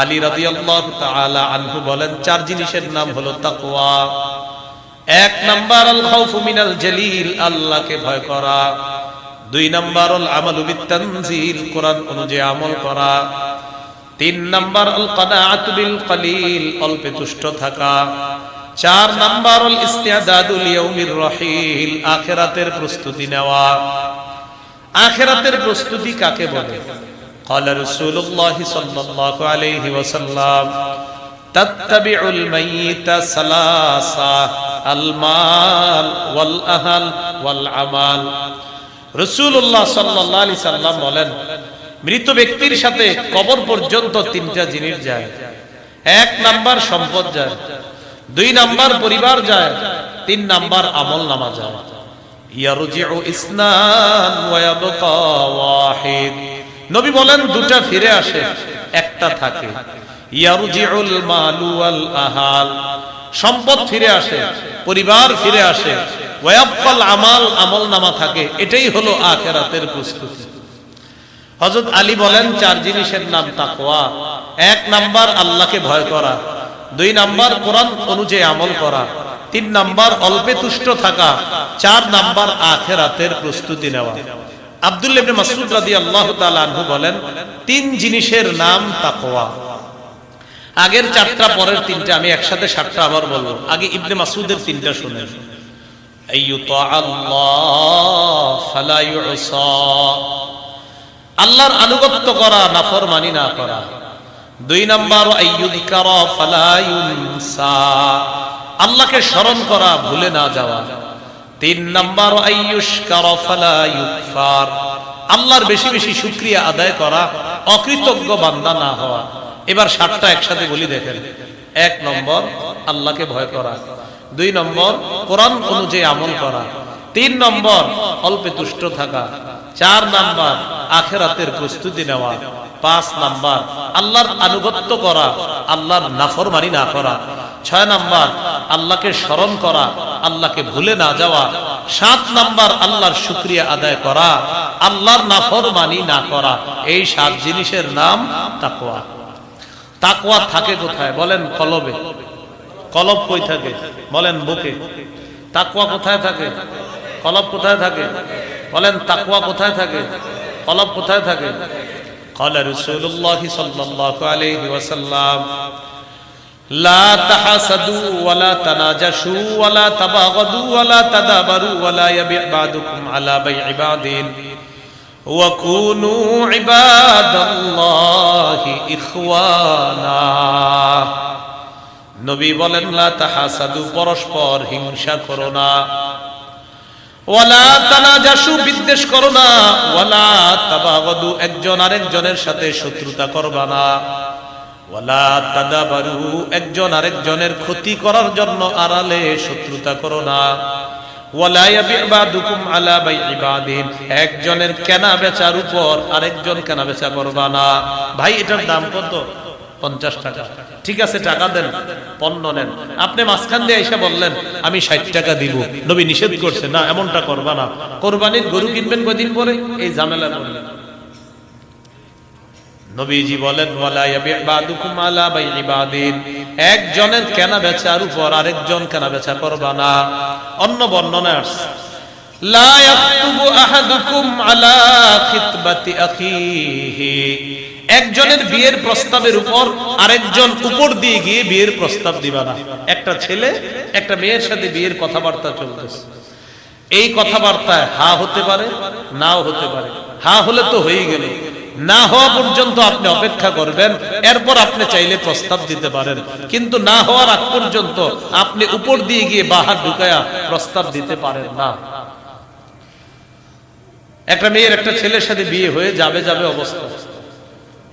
আলী রাদিয়াল্লাহু তাআলা আনহু বলেন, চার জিনিসের নাম হলো তাকওয়া। এক নাম্বার আল খাউফু মিনাল জালিল, আল্লাহকে ভয় করা। দুই নাম্বার আল আমালু বিত-তানজিল, কোরআন অনুযায়ী আমল করা। তিন নাম্বার আল কানাআতু বিল কলিল, অল্পে তুষ্ট থাকা। চার নাম্বার আল ইস্তিআদাদু লিয়াউমির রহিল, আখিরাতের প্রস্তুতি নেওয়া। আখিরাতের প্রস্তুতি কাকে বলে? قال رسول الله صلى الله عليه وسلم تتبع الميت ثلاثة المال والأهل والعمل। রাসূলুল্লাহ সাল্লাল্লাহু আলাইহি সাল্লাম বলেন, মৃত ব্যক্তির সাথে কবর পর্যন্ত তিনটা জিনিস যায়। এক নাম্বার সম্পদ যায়, দুই নাম্বার পরিবার যায়, তিন নাম্বার আমলনামা যায়। ইয়ারজিউ ইসনান ওয়া ইয়াবকা ওয়াহিদ, নবী বলেন দুটা ফিরে আসে, একটা থাকে। ইয়ারজিউল মালু ওয়াল আহাল, সম্পদ ফিরে আসে, পরিবার ফিরে আসে। ওয়া ইয়াবকাল আমাল, আমলনামা থাকে। এটাই হলো আখিরাতের প্রস্তুতি। হযরত আলী বলেন, চার জিনিসের নাম তাকওয়া। এক নাম্বার আল্লাহকে ভয় করা, দুই নাম্বার কোরআন অনুযায়ী আমল করা, তিন নাম্বার অল্পে তুষ্ট থাকা, চার নাম্বার আখিরাতের প্রস্তুতি নেওয়া। আব্দুল্লাহ ইবনে মাসউদ রাদিয়াল্লাহু তাআলা আনহু বলেন, তিন জিনিসের নাম তাকওয়া। আগের চারটা পরের তিনটা আমি একসাথে সাতটা আবার বলবো। আগে ইবনে মাসউদের তিনটা শুনেন। আইয়ুতা আল্লাহ ফালা ইউসা, আল্লাহর আনুগত্য করা, নাফরমানি না করা। দুই নাম্বার আইয়ুযকারা ফালা ইউনসা, আল্লাহকে স্মরণ করা, ভুলে না যাওয়া। তিন নাম্বার আইয়ুশকারা ফালা ইউকফার, আল্লাহর বেশি বেশি শুকরিয়া আদায় করা, অকৃতজ্ঞ বান্দা না হওয়া। এবার সাতটা একসাথে বলি দেখেন। এক নম্বর আল্লাহকে ভয় করা, দুই নম্বর কোরআন অনুযায়ী আমল করা, তিন নম্বর অল্পে তুষ্ট থাকা, চার নাম্বার আখিরাতের প্রস্তুতি নেওয়া, পাঁচ নাম্বার আল্লাহর আনুগত্য করা, আল্লাহর নাফরমানি না করা, ছয় নাম্বার আল্লাহকে স্মরণ করা, আল্লাহকে ভুলে না যাওয়া, সাত নাম্বার আল্লাহর শুকরিয়া আদায় করা, আল্লাহর নাফরমানি না করা। এই সাত জিনিসের নাম তাকওয়া। তাকওয়া থাকে কোথায় বলেন? কলবে। কলব কই থাকে বলেন? বুকে। তাকওয়া কোথায় থাকে? কলব কোথায় থাকে বলেন? তাকওয়া কোথায় থাকে? কলব কোথায় থাকে? قال رسول الله صلى الله عليه وسلم لا تحاسدوا ولا تناجشوا ولا تباغضوا ولا تدابروا ولا يبيع بعضكم على بيع بعض وكونوا عباد الله إخوانا। নবী বলেন, লা তাহাসাদু, পরস্পর হিংসা করো না। ওয়ালা তানাজাসু, বিদ্বেষ করো না। ওয়ালা তাবাগাদু, একজন আরেকজনের সাথে শত্রুতা করবা না। ওয়ালা তাদাবারু, একজন আরেকজনের ক্ষতি করার জন্য আড়ালে শত্রুতা করো না। ওয়ালা ইয়াবি'ু বা'দুকুম আলা বাই'i বা'দিন, একজনের কেনা বেচার উপর আরেকজন কেনা বেচা করবা না। ভাই এটার দাম কত? 50 টাকা। ঠিক আছে, টাকা দেন, পণ্য নেন। আপনি মাঝখান দিয়ে এসে বললেন আমি 60 টাকা দিব, নবী নিষেধ করছে না এমনটা করবা না। কোরবানির গরু কিনবেন কয়দিন পরে, এই ঝামেলা করলেন। নবীজি বলেন, ওয়ালা ইয়াবি'ু বা'দুকুম আলা বাই'i বা'দিন, একজনের কেনা বেচার উপর আরেকজন কেনা বেচা করবা না। অন্য বর্ণনা আছে, লা ইয়াকতুবু আহাদুকুম আলা খিতবাতি আখিহি, একজনের বিয়ের প্রস্তাবের উপর আরেকজন উপর দিয়ে গিয়ে বিয়ের প্রস্তাব দিবা না। একটা ছেলে একটা মেয়ের সাথে বিয়ের কথাবার্তা চলতেছে, এই কথাবার্তায় হা হতে পারে, নাও হতে পারে। হা হলে তো হয়ে গেল, না হওয়া পর্যন্ত আপনি অপেক্ষা করবেন, এরপর আপনি চাইলে প্রস্তাব দিতে পারেন। কিন্তু না হওয়ার আগ পর্যন্ত আপনি উপর দিয়ে গিয়ে বাহার ঢুকায়া প্রস্তাব দিতে পারেন না। একটা মেয়ের একটা ছেলের সাথে বিয়ে হয়ে যাবে যাবে অবস্থা,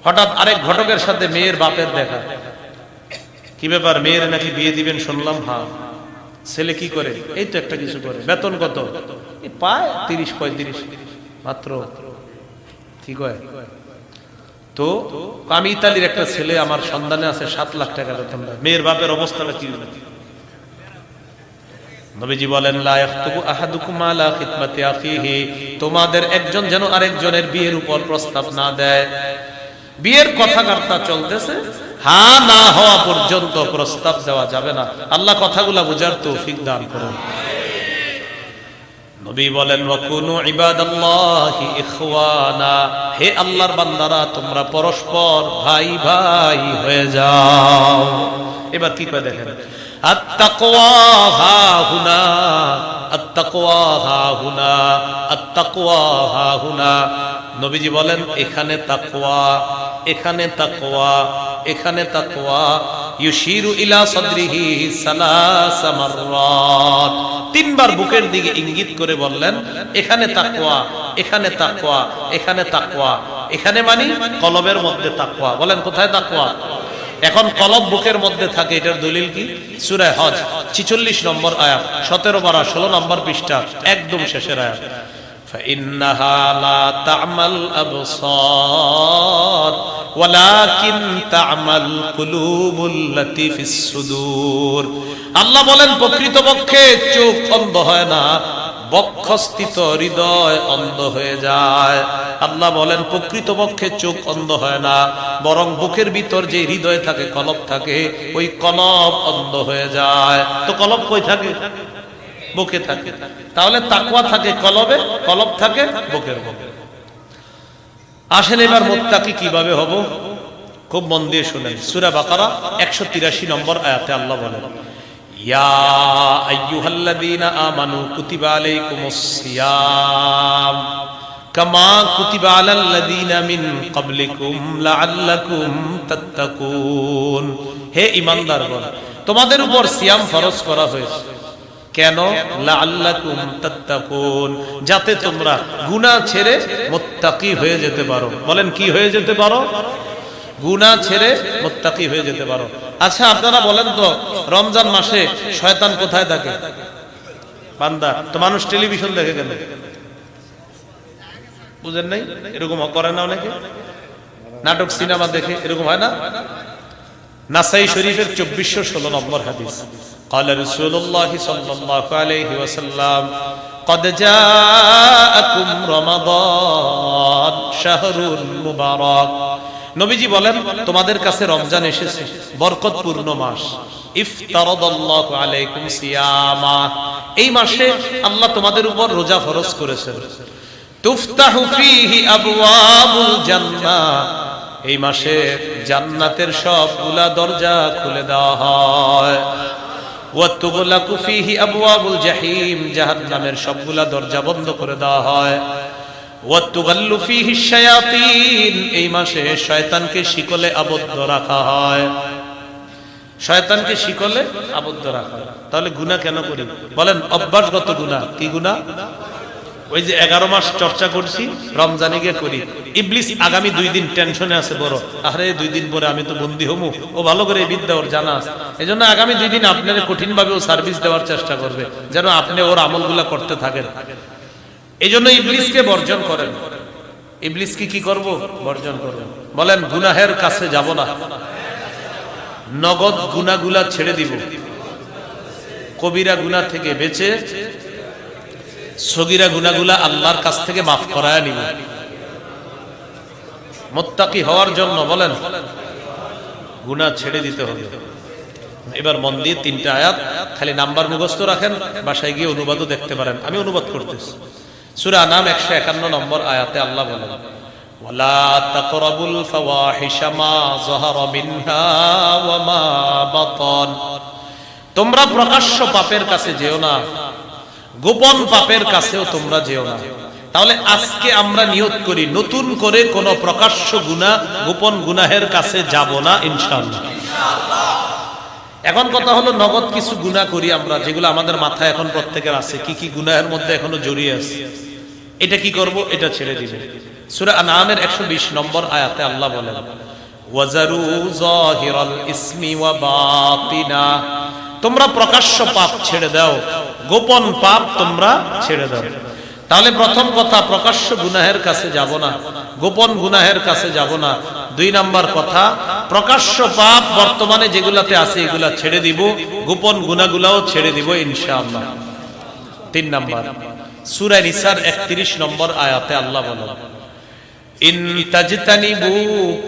হঠাৎ আরেক ঘটকের সাথে মেয়ের বাপের দেখা। কি ব্যাপার, মেয়ের নাকি বিয়ে দিবেন শুনলাম? হ্যাঁ। ছেলে কি করে? এই তো একটা কিছু করে। বেতন কত? পায় 30-35 মাত্র। কি কয়? তো আমি ইতালির একটা ছেলে আমার সন্ধানে আছে, 7 লাখ টাকা বেতন। মেয়ের বাপের অবস্থাটা কি? নবীজি বলেন, লা ইয়াখতুবু আহাদুকুম আলা খিতমাতি আখিহি, তোমাদের একজন যেন আরেকজনের বিয়ের উপর প্রস্তাব না দেয়। বিয়ের কথাবার্তা চলতেছে, হ্যাঁ না হওয়া পর্যন্ত প্রস্তাব দেওয়া যাবে না। আল্লাহ কথাগুলা বুঝার তৌফিক দান করুন। নবী বলেন ওয়াকুনু ইবাদাল্লাহি ইখওয়ানা, হে আল্লাহর বান্দারা তোমরা পরস্পর ভাই ভাই হয়ে যাও। এবার কি করে দেখেন, আত-তাকওয়া হাহুনা, আত-তাকওয়া হাহুনা, আত-তাকওয়া হাহুনা। নবীজি বলেন এখানে তাকওয়া, এখানে তাকওয়া, এখানে তাকওয়া। ইউশিরু ইলা সাদরিহি সালাসা মাররাত, তিনবার বুকের দিকে ইঙ্গিত করে বললেন এখানে তাকওয়া, এখানে তাকওয়া, এখানে তাকওয়া। এখানে মানে কলবের মধ্যে তাকওয়া। বলেন কোথায় তাকওয়া? এখন কলব বুকের মধ্যে থাকে, এটার দলিল কি? সূরা হজ 46 নম্বর আয়াত, 17 পারা 16 নম্বর পৃষ্ঠা, একদম শেষের আয়াত। فإنها لا تعمى الأبصار ولكن تعمى القلوب التي في الصدور। আল্লাহ বলেন প্রকৃতপক্ষে চোখ অন্ধ হয় না, বক্ষস্থিত হৃদয় অন্ধ হয়ে যায়। আল্লাহ বলেন প্রকৃতপক্ষে চোখ অন্ধ হয় না, বরং বুকের ভিতর যে হৃদয় থাকে, কলব থাকে, ওই কলব অন্ধ হয়ে যায়। তো কলব কই থাকে? বুকে থাকে। তাহলে তাকওয়া থাকে কলবে, কলব থাকে বুকের মধ্যে। আসেন এবার মুত্তাকি কিভাবে হব, খুব মন দিয়ে শুনেন। সূরা বাকারা 183 নম্বর আয়াতে আল্লাহ বলেন ইয়া আইয়ুহাল্লাযীনা আমানু কুতিবা আলাইকুমুস সিয়াম কামা কুতিবা আলাল্লাযীনা মিন ক্বাবলিকুম লাআল্লাকুম তাত্তাকুন। হে ঈমানদারগণ, তোমাদের উপর সিয়াম ফরজ করা হয়েছে। কেন? লাআল্লাকুম তাত্তাকুন, যাতে তোমরা গুনাহ ছেড়ে মুত্তাকি হয়ে যেতে পারো। বলেন কি হয়ে যেতে পারো? গুনাহ ছেড়ে মুত্তাকি হয়ে যেতে পারো। আচ্ছা আপনারা বলেন তো, রমজান মাসে শয়তান কোথায় থাকে? বান্দা তো মানুষ টেলিভিশন দেখে কেন? বুঝেন নাই? এরকম করে না অনেকে? নাটক সিনেমা দেখে, এরকম হয় না? নাসাই শরীফের 2416 নম্বর হাদিস, قال رسول الله صلى الله عليه وسلم قد جاءكم رمضان شهر مبارك। নবীজি বলেন তোমাদের কাছে রমজান এসেছে, বরকতপূর্ণ মাস। ইফতারাদাল্লাহু আলাইকুম সিয়ামা, এই মাসে আল্লাহ তোমাদের উপর রোজা ফরজ করেছেন। তুফতাহু ফীহি আবওয়াবুল জান্নাহ, এই মাসে জান্নাতের সবগুলা দরজা খুলে দেওয়া হয়। ওয়াতুগলাকু ফীহি আবওয়াবুল জাহিম, জাহান্নামের সবগুলা দরজা বন্ধ করে দেওয়া হয়। ওয়াতুগাল্লু ফীহি শায়াতিন, এই মাসে শয়তানকে শিকলে আবদ্ধ রাখা হয়। শয়তানকে শিকলে আবদ্ধ রাখা হয়। তাহলে গুনাহ কেন করি? বলেন অভ্যাসগত গুনাহ। কি গুনাহ? ওই যে 11 মাস চর্চা করছি, রমজানে গিয়ে করি। ইবলিস আগামী 2 দিন টেনশনে আছে বড়, আরে 2 দিন পরে আমি তো বন্দী হমু। ও ভালো করে এই বিদ্যা ওর জানা আছে, এজন্য আগামী 2 দিন আপনার কঠিন ভাবে ও সার্ভিস দেওয়ার চেষ্টা করবে, যেন আপনি ওর আমলগুলা করতে থাকেন। এজন্য ইবলিসকে বর্জন করেন। ইবলিসকে কি করব? বর্জন করবেন। বলেন গুনাহের কাছে যাব না, নগদ গুনাহগুলা ছেড়ে দিব, কবিরা গুনাহ থেকে বেঁচে সগীরা গুনাহগুলা আল্লাহর কাছ থেকে মাফ করায় নিব মুত্তাকি হওয়ার জন্য। বলেন গুনাহ ছেড়ে দিতে হবে। এবার মন দিয়ে 3টা আয়াত খালি নাম্বার মুখস্থ রাখেন, বাসায় গিয়ে অনুবাদও দেখতে পারেন। আমি অনুবাদ করতেছি। সূরা আনাম 151 নম্বর আয়াতে আল্লাহ বলেন ওয়ালা তাকরাবুল ফাওয়াহিশা মা যাহারা মিনহা ওয়া মা বাতান, তোমরা প্রকাশ্য পাপের কাছে যেও না, গোপন পাপের কাছেও তোমরা যেও না। তাহলে আজকে আমরা নিয়ত করি নতুন করে কোন প্রকাশ্য গুনাহ, গোপন গুনাহের কাছে যাব না ইনশাআল্লাহ। এখন কথা হলো নগদ কিছু গুনাহ করি আমরা, যেগুলো আমাদের মাথায় এখন প্রত্যেকের আছে, কি কি গুনাহের মধ্যে এখনো জড়িয়ে আছে। এটা কি করব? এটা ছেড়ে দিব। সূরা আনআমের 120 নম্বর আয়াতে আল্লাহ বলেন ওয়াজারু যাহিরাল ইসমি ওয়া বাতিনা, তোমরা প্রকাশ্য পাপ ছেড়ে দাও, গোপন পাপ তোমরা ছেড়ে দাও। তাহলে প্রথম কথা প্রকাশ্য গুনাহের কাছে যাব না, গোপন গুনাহের কাছে যাব না। 2 নাম্বার কথা প্রকাশ্য পাপ বর্তমানে যেগুলাতে আছে এগুলা ছেড়ে দিব, গোপন গুনাহগুলাও ছেড়ে দিব ইনশাআল্লাহ। 3 নাম্বার সূরা নিসার 31 নম্বর আয়াতে আল্লাহ বলেন ইন তাজতানিবু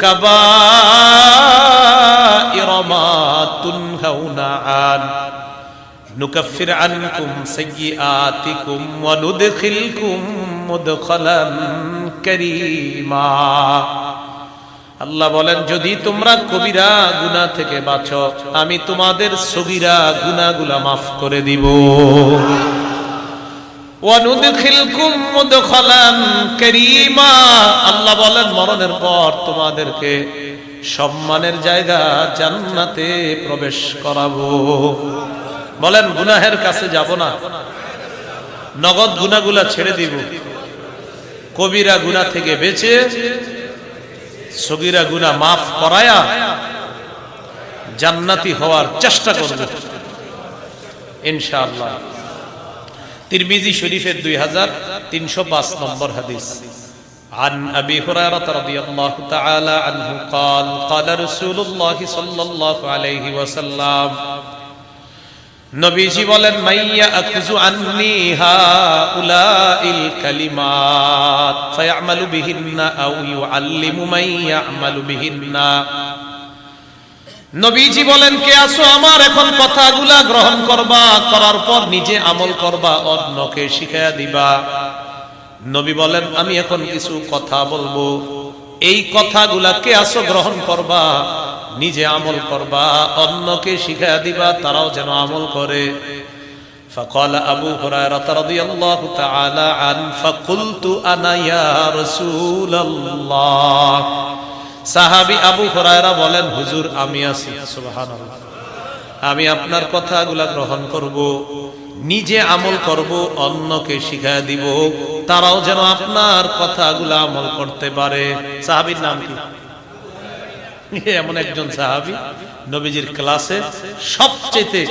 কাবাইরা মা তুনহাউনা আন নুকাফির আনকুম সাইয়্যাতিকুম ওয়া নুদখিলকুম মুদখালান কারীমা। আল্লাহ বলেন, যদি তোমরা কবিরা গুনাহ থেকে বাঁচো, আমি তোমাদের সগীরা গুনাহগুলো মাফ করে দিব। ওয়া নুদখিলকুম মুদখালান কারীমা, আল্লাহ বলেন মরণের পর তোমাদেরকে সম্মানের জায়গা জান্নাতে প্রবেশ করাবো। বলেন গুনাহের কাছে যাব না, নগদ গুনাহগুলা ছেড়ে দিব, কবিরা গুনাহ থেকে বেঁচে সগীরা গুনাহ মাফ করায়া জান্নাতি হওয়ার চেষ্টা করব ইনশাআল্লাহ। তিরমিজি শরীফের 2305 নম্বর হাদিস। عن أبي هريرة رضي الله تعالى عنه قال قال رسول الله صلى الله عليه وسلم নবীজি বলেন, মাইয়া আকুযু আন্নি হাউলাইল কালিমাত ফায়ামালু বিহিন্না আও ইউআল্লিমু মান ইয়ামালু বিহিন্না। নবীজি বলেন, কে আসো আমার এখন কথাগুলা গ্রহণ করবা, করার পর নিজে আমল করবা, অন্যকে শিখায়া দিবা। নবী বলেন, আমি এখন কিছু কথা বলবো, এই কথাগুলা কে আসো গ্রহণ করবা, নিজে আমল করবা, অন্যকে শিখায়া দিবা, তারাও যেন আমল করে। فقال أبو هريرة رضي الله تعالى عنه فقلت أنا يا رسول الله। সাহাবী আবু হুরায়রা বলেন, হুজুর আমি আছি, সুবহানাল্লাহ, আমি আপনার কথাগুলা গ্রহণ করব, নিজে আমল করব, অন্যকে শিখায়া দিব, তারাও যেন আপনার কথাগুলা আমল করতে পারে। সাহাবীর নাম কি? এমন একজন সাহাবী নবীজির ক্লাসে সবচেয়ে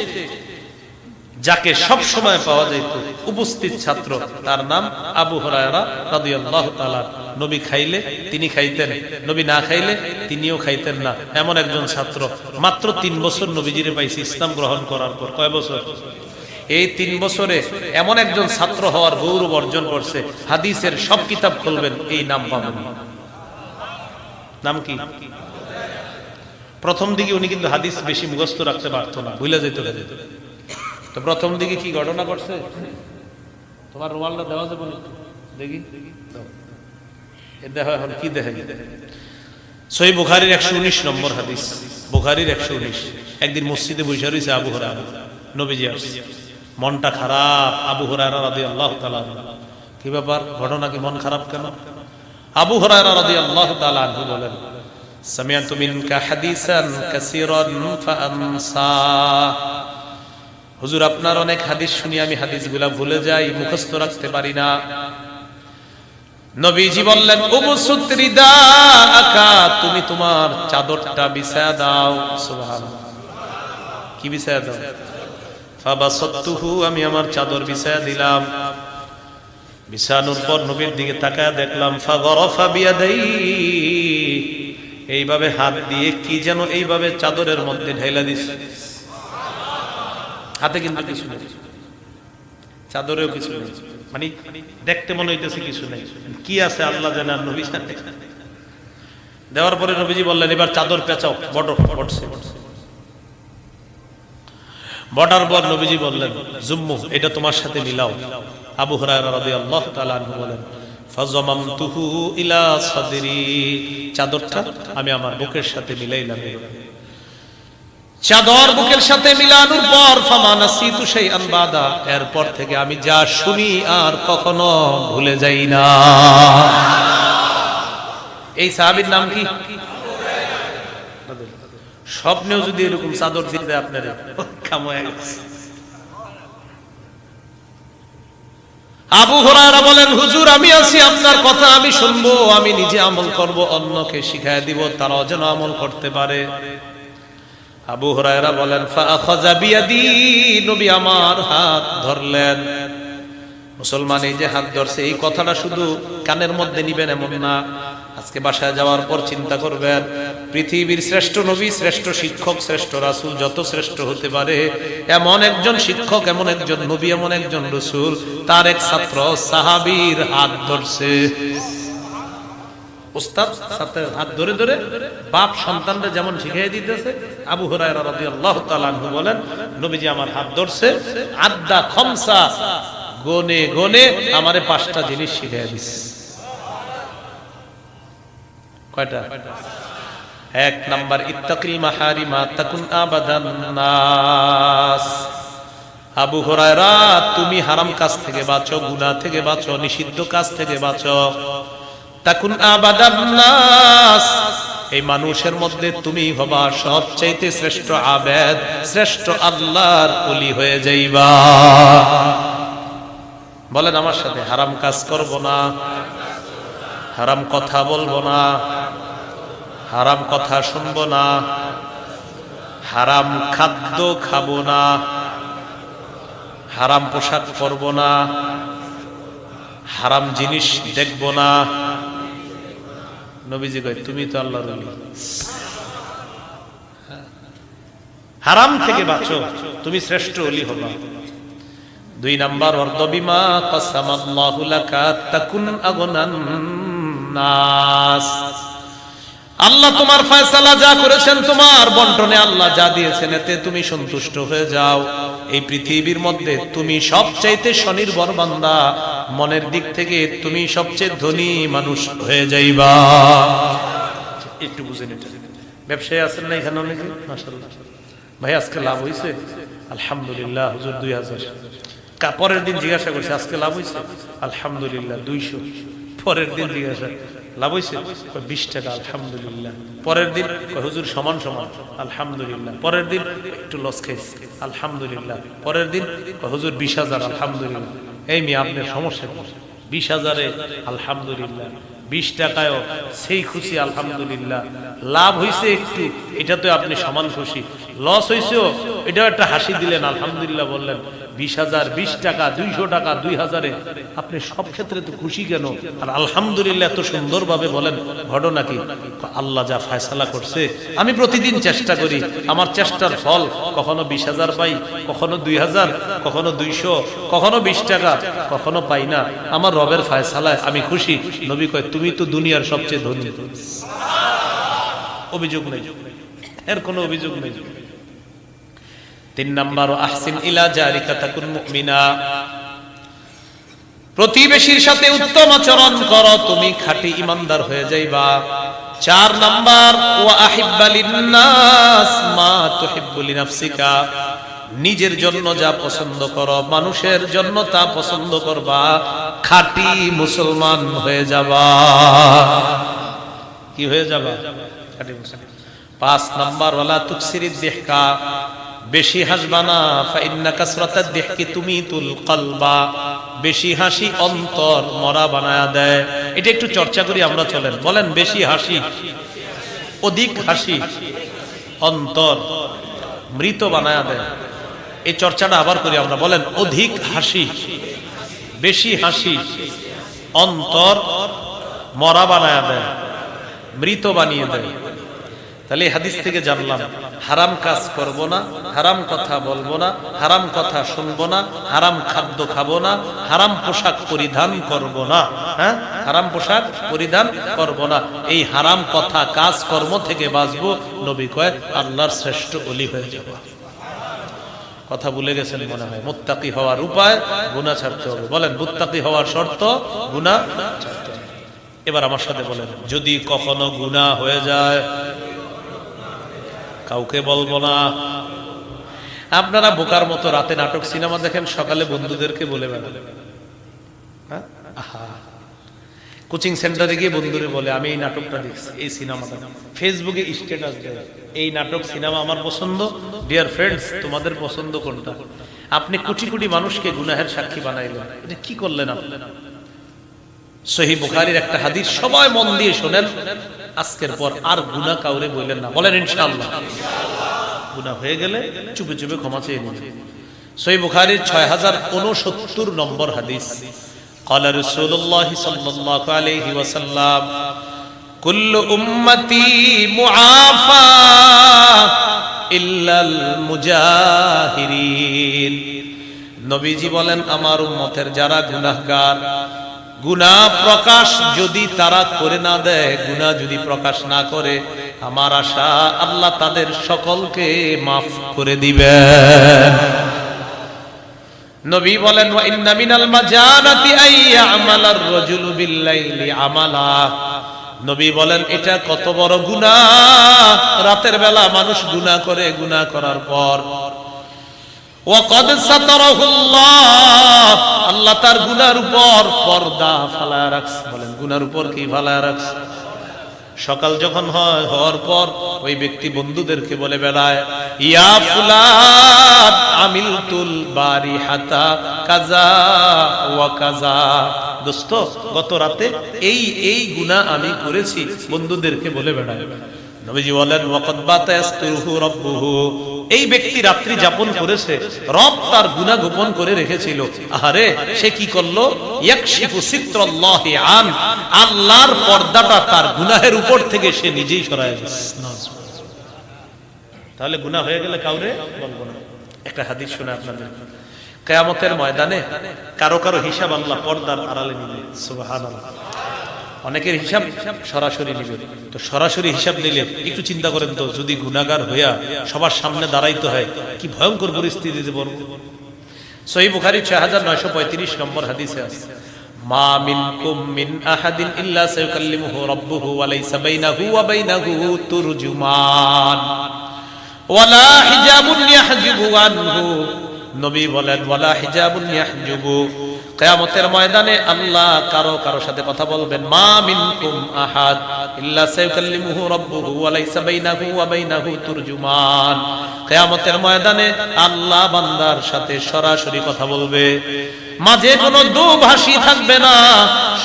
যাকে সব সময় পাওয়া যেত, উপস্থিত ছাত্র, তার নাম আবু হুরায়রা রাদিয়াল্লাহু তাআলা। নবী খাইলে তিনি খাইতেন, নবী না খাইলে তিনিও খাইতেন না, এমন একজন ছাত্র। মাত্র 3 বছর নবীজিরে পাইছে ইসলাম গ্রহণ করার পর। কয় বছর? এই 3 বছরে এমন একজন ছাত্র হওয়ার গৌরব অর্জন করছে, হাদিসের সব কিতাব খুলবেন এই নাম পাবেন। নাম কি? প্রথম দিকে উনি কিন্তু হাদিস বেশি মুখস্থ রাখতে পারতো না, ভুলে যেত। তো প্রথম দিকে কি ঘটনা ঘটছে? তোমার রুমালটা দেওয়া যাবে না? দেখি দেখো এখন কি দেখে। সহিহ বুখারীর 119 নম্বর হাদিস, বুখারীর 119। একদিন মসজিদে বসে রয়েছে আবু হুরায়রা, নবীজি আসছে, মনটা খারাপ আবু হুরায়রা রাদিয়াল্লাহু তাআলা। কি ব্যাপার, ঘটনা কি, মন খারাপ কেন? আবু হুরায়রা রাদিয়াল্লাহু তাআলা আনহু বলেন, সামিআতু মিনকা হাদিসান কাসীরান ফাআনসা। হুজুর আপনার অনেক হাদিস শুনি, আমি হাদিসগুলা ভুলে যাই, মুখস্থ রাখতে পারি না। নবীজি বললেন, উবসুত রিদাআকা, তুমি তোমার চাদরটা বিছায়া দাও। সুবহানাল্লাহ, কি বিছায়া দাও? ফাবাসাতুহু, আমি আমার চাদর বিছায়া দিলাম। বিছানোর পর নবীর দিকে তাকায় দেখলাম, ফাগরাফা বিয়াদাই, এইভাবে হাত দিয়ে কি যেন এইভাবে চাদরের মধ্যে ঢাইলা দিছে। হাতে কিন্তু কিছু নেই, চাদরেও কিছু নেই, মানে দেখতে মনে হইতেছে কিছু নেই, কি আছে আল্লাহ জানে, আর নবী জানে। দেওয়ার পরে নবীজি বললেন, এবার চাদর পেঁচাও, বটছে। বটার পর নবীজি বললেন, জুম্মু, এটা তোমার সাথে মিলাও। আবু হুরায়রা রাদিয়াল্লাহু তাআলা আনহু বলেন, ফাযামামতুহু ইলা সাদরি, চাদরটা আমি আমার বুকের সাথে মিলাইলাম। চাদর বুকের সাথে মিলানোর পর ফামানাসিতু শাইআন বাদা, এরপর থেকে আমি যা শুনি আর কখনো ভুলে যাই না। এই সাহাবীর নাম কি? স্বপ্নেও যদি এরকম চাদর দিতে আপনারা কাম হয়ে গেছে। আবু হুরায়রা বলেন, হুজুর আমি আছি, আপনার কথা আমি শুনবো, আমি নিজে আমল করব, অন্যকে শিখায় দিব, তারাও যেন আমল করতে পারে। আবু হুরায়রা বলেন, ফাআখাযা বিয়াদি, নবী আমার হাত ধরলেন। মুসলমান এই যে হাত ধরছে, এই কথাটা শুধু কানের মধ্যে নিবেন এমন না, আজকে বাসায় যাওয়ার পর চিন্তা করবেন, পৃথিবীর শ্রেষ্ঠ নবী, শ্রেষ্ঠ শিক্ষক, শ্রেষ্ঠ রাসূল, যত শ্রেষ্ঠ হতে পারে এমন একজন শিক্ষক, এমন একজন নবী, এমন একজন রাসূল, তার এক ছাত্র সাহাবীর হাত ধরছে। উস্তাদ সাথে হাত ধরে ধরে বাপ সন্তানরা যেমন শিখিয়ে দিতেছে, আবু হুরায়রা রাদিয়াল্লাহু তাআলা আনহু বলেন নবীজি আমার হাত ধরছে, আদ্দা খামসা, গনে গনে আমারে 5টা জিনিস শিখিয়ে দিছে। কয়টা? 1 নাম্বার ইত্তাকিল মাহারিমা তাকুন আবাদান নাস। আবু হুরায়রা তুমি হারাম কাজ থেকে বাঁচো, গুনাহ থেকে বাঁচো, নিষিদ্ধ কাজ থেকে বাঁচো। তাকুন আবাদান নাস, এই মানুষের মধ্যে তুমি হবা সবচাইতে শ্রেষ্ঠ আবেদ, শ্রেষ্ঠ আল্লাহর ওলি হয়ে যাইবা। বলেন আমার সাথে, হারাম কাজ করব না, হারাম কথা বলবো না, হারাম কথা শুনবো না, হারাম খাদ্য খাবো না, হারাম পোশাক পরবো না, হারাম জিনিস দেখবো না। নবীজি কয় তুমি তো আল্লাহর ওলি, হারাম থেকে বাঁচো, তুমি শ্রেষ্ঠ ওলি হবা। 2 নাম্বার ওয়ারদ বিমা কাসামাল্লাহু লাকা তাকুন আগনান নাস। আল্লাহ তোমার ফয়সালা যা করেছেন, তোমার বন্টনে আল্লাহ যা দিয়েছেন, এতে তুমি সন্তুষ্ট হয়ে যাও। এই পৃথিবীর মধ্যে তুমি সবচাইতে স্বনির্ভর বান্দা, মনের দিক থেকে তুমি সবচেয়ে ধনী মানুষ হয়ে যাইবা। একটু বুঝেন, এটা ব্যবসায়ী আছেন না এখানে অনেকে? মাশাআল্লাহ ভাই, আজকে লাভ হইছে? আলহামদুলিল্লাহ হুজুর 2000। পরের দিন জিজ্ঞাসা করছে আজকে লাভ হইছে? আলহামদুলিল্লাহ 200। পরের দিন জিজ্ঞাসা লাভ হইছে? 20 টাকা, আলহামদুলিল্লাহ। পরের দিন হুজুর সমান সমান, আলহামদুলিল্লাহ। পরের দিন একটু লস খাইছে, আলহামদুলিল্লাহ। পরের দিন হুজুর 20,000, আলহামদুলিল্লাহ। এই মেয়ে আপনার সমস্যা কি? 20,000-এ আলহামদুলিল্লাহ, 20 টাকায়ও সেই খুশি, আলহামদুলিল্লাহ। লাভ হইছে একটু, এটাতে আপনি সমান খুশি। লস হইছেও এটাও একটা হাসি দিলেন, আলহামদুলিল্লাহ বললেন। 20,000, 20 টাকা, 200 টাকা, 2000-এ আপনি সব ক্ষেত্রে তো খুশি কেন? আর আলহামদুলিল্লাহ এত সুন্দরভাবে বলেন। ঘটনা কি? আল্লাহ যা ফয়সালা করছে, আমি প্রতিদিন চেষ্টা করি, আমার চেষ্টার ফল কখনো 20,000 পাই, কখনো 2,000, কখনো 200, কখনো 20 টাকা, কখনো পাই না। আমার রবের ফয়সালায় আমি খুশি। নবী কয় তুমি তো দুনিয়ার সবচেয়ে ধনী। অভিযোগ নেই, এর কোনো অভিযোগ নেই। 3 নাম্বার আহসিন ইলা জারিকা তাকুন মুমিনা, প্রতিবেশীর সাথে উত্তম আচরণ করো, তুমি খাঁটি ইমানদার হয়ে যাইবা। 4 নাম্বার ওয়া আহিব্বা লিন্নাস মা তুহিব্বু লিনাফসিকা, নিজের জন্য যা পছন্দ করো মানুষের জন্য তা পছন্দ করবা, খাঁটি মুসলমান হয়ে যাবা। কি হয়ে যাবা? খাঁটি মুসলমান। 5 নাম্বার ওয়ালা তুকসিরিদ দিহকা, বেশি হাসবা না, ফাইন্না কাসরাতাদ দিহকি তুমিতুল কলবা, বেশি হাসি অন্তর মরা বানায়া দেয়। এটা একটু চর্চা করি আমরা, চলেন বলেন। বেশি হাসি, অধিক হাসি অন্তর মৃত বানায়া দেয়। এই চর্চাটা আবার করি আমরা, বলেন। অধিক হাসি, বেশি হাসি অন্তর মরা বানায়া দেয়, মৃত বানিয়ে দেয়। তাহলে এই হাদিস থেকে জানলাম হারাম কাজ করব না, হারাম কথা বলবো না, হারাম কথা শুনবো না, হারাম খাদ্য খাবো না, হারাম পোশাক পরিধান করব না। হ্যাঁ, হারাম পোশাক পরিধান করব না। এই হারাম কথা কাজ কর্ম থেকে বাঁচবো। নবী কয় আল্লাহর শ্রেষ্ঠ ওলি হয়ে যাব। কথা ভুলে গেছেন মনে হয়। মুত্তাকি হওয়ার উপায় গুনাহ ছাড়তে হবে। বলেন মুত্তাকি হওয়ার শর্ত গুনাহ ছাড়তে হবে। এবার আমার সাথে বলেন, যদি কখনো গুনাহ হয়ে যায় কাউকে বলবো না। আপনারা বোকার মতো রাতে নাটক সিনেমা দেখেন, সকালে বন্ধুদেরকে বলে বেড়ান। কোচিং সেন্টারে গিয়ে বন্ধুরে বলে আমি এই নাটকটা দেখছি, এই সিনেমাটা। ফেসবুকে স্ট্যাটাস দেয় এই নাটক সিনেমা আমার পছন্দ। ডিয়ার ফ্রেন্ডস, তোমাদের পছন্দ কোনটা? আপনি কোটি কোটি মানুষকে গুনাহের সাক্ষী বানাইলেন। এটা কি করলেন আপনি? সহিহ বুখারীর একটা হাদিস, সবাই মন দিয়ে শোনেন। আজকের পর আর গুনাহ কাউরে বললেন না, বলেন ইনশাআল্লাহ। গুনাহ হয়ে গেলে চুপে চুপে ক্ষমা চেয়ে নিন। সহিহ বুখারীর 6069 নম্বর হাদিস। قال رسول الله صلى الله عليه وسلم كل امتي معافى الا المجاهرين। নবীজি বলেন আমার উম্মতের যারা গুনাহগার গুনাহ প্রকাশ যদি তারা করে না দেয়, গুনাহ যদি প্রকাশ না করে, আমার আশা আল্লাহ তাদের সকলকে মাফ করে দিবেন। নবী বলেন ওয়া ইন্না মিনাল মাজানাতি আইয়া আমালার রাজুলু বিল্লাইলি আমালা। নবী বলেন এটা কত বড় গুনাহ, রাতের বেলা মানুষ গুনাহ করে, গুনাহ করার পর ওয়াকাদ সাতারাহুল্লাহ, আল্লাহ তার গুনার উপর পর্দা ফালায় রাখছে। বলেন গুনার উপর কি ফালায় রাখছে? সকাল যখন হয়, হওয়ার পর ওই ব্যক্তি বন্ধুদেরকে বলে বেড়ায়, ইয়া ফুলান আমিলতুল বারিহাতা কাজা ওয়া কাজা, দোস্ত গত রাতে এই গুনাহ আমি করেছি, বন্ধুদেরকে বলে বেড়ায়। নবীজি বলেন ওয়াকাদ বাতা ইয়াসতুরুহু রাব্বুহু, এই ব্যক্তি রাত্রি যাপন করেছে, রব তার গুনাহ গোপন করে রেখেছিল। আহারে সে কি করলো? ইয়াকশিফু সিত্রাল্লাহি আন, আল্লাহর পর্দাটা তার গুনাহের উপর থেকে সে নিজেই সরায় দিয়েছে। তাহলে গুনাহ হয়ে গেলে কাউরে বলবো না। একটা হাদিস শুনে আপনাদের, কিয়ামতের ময়দানে কারো কারো হিসাব আল্লাহ পর্দার আড়ালে নিবে। সুবহানাল্লাহ। অনেকের হিসাব সরাসরি নিবে। তো সরাসরি হিসাব নিলে একটু চিন্তা করেন তো, যদি গুনাহগার হইয়া সবার সামনে দাঁড়াইতে হয়, কি ভয়ঙ্কর পরিস্থিতিতে পড়ব। সহিহ বুখারী 6935 নম্বর হাদিসে আছে, মা মিনকুম মিন আহাদিন ইল্লা সায়ুকাল্লিমুহু রাব্বুহু ওয়া লাইসা বাইনাহু ওয়া বাইনাহু তুরজুমান ওয়ালা হিজাবুন ইয়াহজিবু আনহু। নবী বলেন ওয়ালা হিজাবুন ইয়াহজিবু, কিয়ামতের ময়দানে আল্লাহ কারো কারো সাথে কথা বলবেন, মা মিনকুম আহাদ ইল্লা সায়ুকাল্লিমুহু রাব্বুহু ওয়া লাইসা বাইনাহু ওয়া বাইনাহু তুরজুমান। কিয়ামতের ময়দানে আল্লাহ বান্দার সাথে সরাসরি কথা বলবে, মাঝে কোনো দুভাষী থাকবে না,